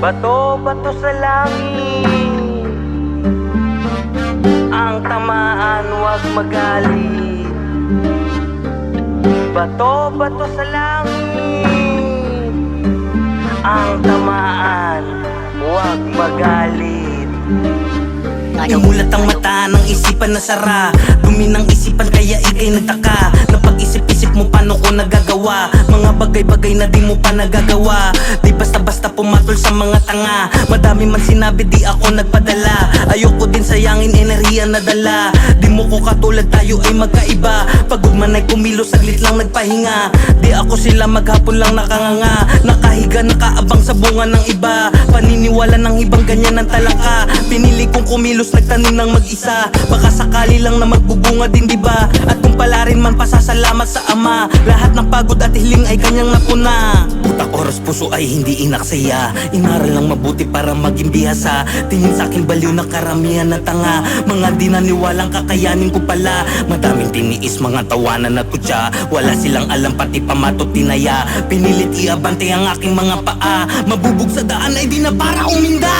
Bato-bato sa langit, ang tamaan wag magalit. Bato-bato sa langit, ang tamaan wag magalit. Imulat ang mata ng isipan na sara, dumi ng isipan kaya ikay nagtaka. Napag-isip-isip mo paano ko nagagawa mga bagay-bagay na di mo pa nagagawa. Di basta-basta pumatol sa mga tanga, madami man sinabi di ako nagpadala. Ayoko din sayangin enerhiya na dala, di mo ko katulad tayo ay magkaiba. Pagod man ay kumilos saglit lang nagpahinga, di ako sila maghapon lang nakanganga. Nakahiga nakaabang sa bunga ng iba, paniniwala ng ibang ganyan ang talaka. Pinili kong kumilos nagtanim ng mag-isa, baka sakali lang na magbubunga din diba. At kung pala rin man pasasalamat sa Ama, lahat ng pagod at hiling ay kanyang napuna. Utak, oras, puso ay hindi inaksaya, inaral lang mabuti para maging bihasa. Tingin sa akin baliw na karamihan na tanga, mga di naniwalang kakayanin ko pala. Madaming tiniis, mga tawanan at kutya, wala silang alam pati pamatot tinaya. Pinilit iabante ang aking mga paa, mabubog sa daan ay di na para uminda.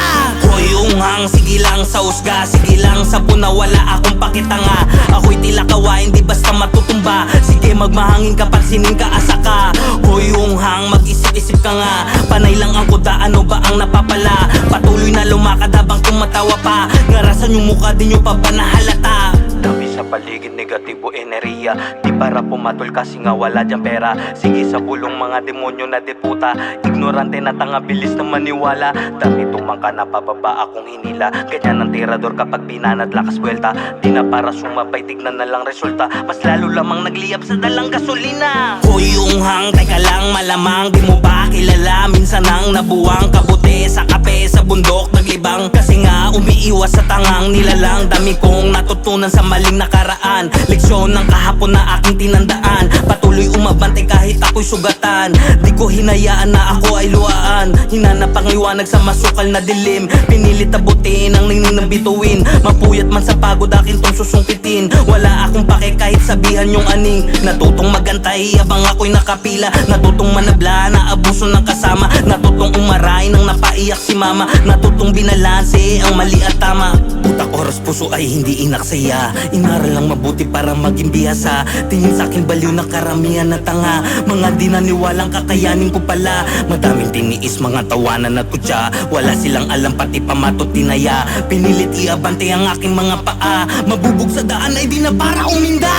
Hoy unghang, sige lang sa usga, sige lang sa puna, wala akong pakitanga. Ako'y tila kawain, di basta matutumba. Sige magmahangin kapag sining kaasa ka. Hoy unghang, mag-isip-isip ka nga, panay lang ang kuda, ano ba ang napapala? Patuloy na lumakad habang tumatawa pa, ngarasan yung mukha din yung pa ba nahalata? Dami sa paligid, negatibo enerhiya, di para pumatol kasi nga wala dyan pera. Sige sa bulong mga demonyo na deputa, ignorante na tanga, bilis na maniwala. Dami tumangka na pababa akong hinila, ganyan ang tirador kapag binanat lakas buwelta. Di na para sumabay, tignan na lang resulta, mas lalo lamang nagliyab sa dalang gasolina. Hoy unghang, teka lang malamang di mo ba kilala, minsan ang nabuwang kabuti sa kape sa bundok naglibang. Kasi nga umiiwas sa tangang nilalang, dami kong natutunan sa maling nakaraan. Leksyon ng kahapon na aking tinandaan, patuloy umabante kahit ako'y sugatan. Di ko hinayaan na ako ay luhaan, hinanap ang liwanag sa masukal na dilim. Pinilit abutin ang ningning ng bituin, mapuyat man sa pagod akin tong susungkitin. Wala akong pake kahit sabihan yung aning, natutong magantay habang ako'y nakapila. Natutong manabla na abuso ng kasama, natutong umaray nang napaiyak si mama. Natutong binalanse ang mali at tama. Utak, oras, puso ay hindi inaksaya, inaral lang mabuti para maging bihasa. Tingin sa akin baliw na karamihan na tanga, mga di naniwalang kakayanin ko pala. Madaming tiniis, mga tawanan at kutya, wala silang alam pati pamatot tinaya. Pinilit iabante ang aking mga paa, mabubog sa daan ay di na para uminda.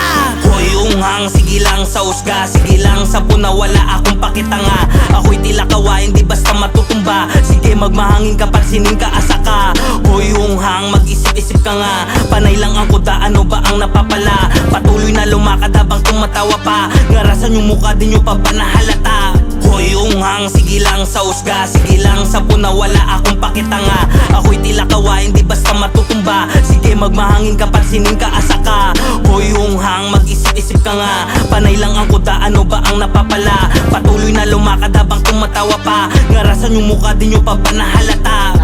Hoy unghang, sige lang sa usga, sige lang sa puna, wala akong pakitanga. Ako'y tila kawain, di basta matutumba. Sige magmahangin kapag sining kaasa ka. Hoy unghang, mag-isip-isip ka nga, panay lang ang kuda, ano ba ang napapala? Patuloy na lumakad habang tumatawa pa, ngarasan yung mukha din yung pa ba nahalata? Hoy unghang, sige lang sa usga, sige lang sa puna, wala akong pakitanga. Ako'y tila kawain, di basta matutumba. Sige magmahangin kapag sining kaasa ka. Hoy unghang, mag-isip-isip ka nga, panay lang ang kuda, ano ba ang napapala? Patuloy na lumakad habang tumatawa pa, ngarasan yung mukha din yung pa ba nahalata?